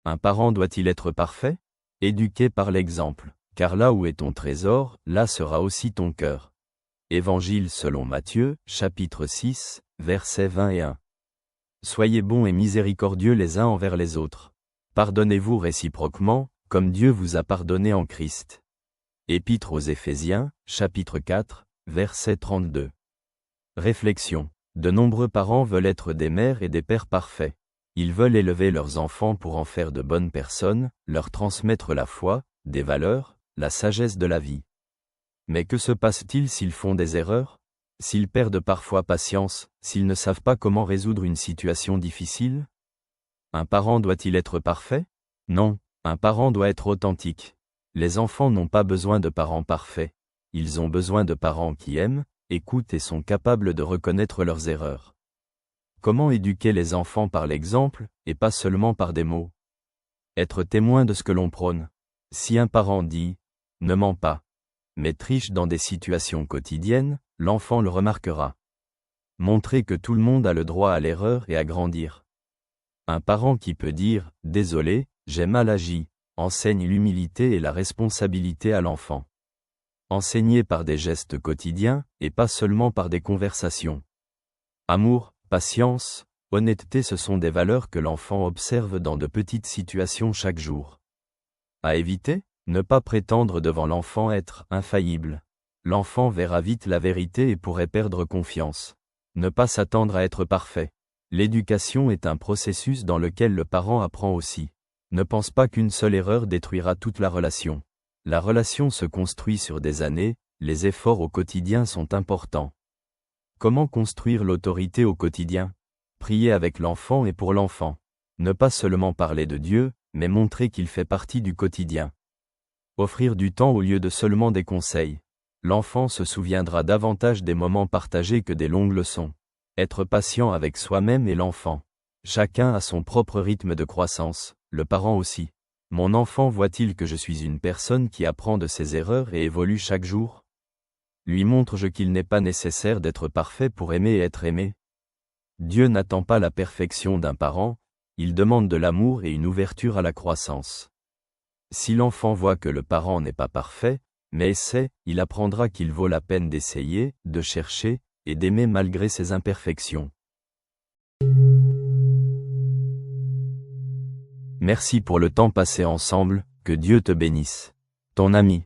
Un parent doit-il être parfait? Éduqué par l'exemple, car là où est ton trésor, là sera aussi ton cœur. Évangile selon Matthieu, chapitre 6, versets 21. Soyez bons et miséricordieux les uns envers les autres. Pardonnez-vous réciproquement, comme Dieu vous a pardonné en Christ. Épître aux Éphésiens, chapitre 4, verset 32. Réflexion. De nombreux parents veulent être des mères et des pères parfaits. Ils veulent élever leurs enfants pour en faire de bonnes personnes, leur transmettre la foi, des valeurs, la sagesse de la vie. Mais que se passe-t-il s'ils font des erreurs? S'ils perdent parfois patience, s'ils ne savent pas comment résoudre une situation difficile? Un parent doit-il être parfait? Non, un parent doit être authentique. Les enfants n'ont pas besoin de parents parfaits. Ils ont besoin de parents qui aiment, écoutent et sont capables de reconnaître leurs erreurs. Comment éduquer les enfants par l'exemple, et pas seulement par des mots? Être témoin de ce que l'on prône. Si un parent dit « ne mens pas », mais triche dans des situations quotidiennes, l'enfant le remarquera. Montrer que tout le monde a le droit à l'erreur et à grandir. Un parent qui peut dire « désolé, j'ai mal agi », enseigne l'humilité et la responsabilité à l'enfant. Enseigner par des gestes quotidiens, et pas seulement par des conversations. Amour, patience, honnêteté, ce sont des valeurs que l'enfant observe dans de petites situations chaque jour. À éviter, ne pas prétendre devant l'enfant être infaillible. L'enfant verra vite la vérité et pourrait perdre confiance. Ne pas s'attendre à être parfait. L'éducation est un processus dans lequel le parent apprend aussi. Ne pense pas qu'une seule erreur détruira toute la relation. La relation se construit sur des années, les efforts au quotidien sont importants. Comment construire l'autorité au quotidien? Prier avec l'enfant et pour l'enfant. Ne pas seulement parler de Dieu, mais montrer qu'il fait partie du quotidien. Offrir du temps au lieu de seulement des conseils. L'enfant se souviendra davantage des moments partagés que des longues leçons. Être patient avec soi-même et l'enfant. Chacun a son propre rythme de croissance, le parent aussi. Mon enfant voit-il que je suis une personne qui apprend de ses erreurs et évolue chaque jour? Lui montre-je qu'il n'est pas nécessaire d'être parfait pour aimer et être aimé? Dieu n'attend pas la perfection d'un parent, il demande de l'amour et une ouverture à la croissance. Si l'enfant voit que le parent n'est pas parfait, mais essaie, il apprendra qu'il vaut la peine d'essayer, de chercher, et d'aimer malgré ses imperfections. Merci pour le temps passé ensemble, que Dieu te bénisse. Ton ami.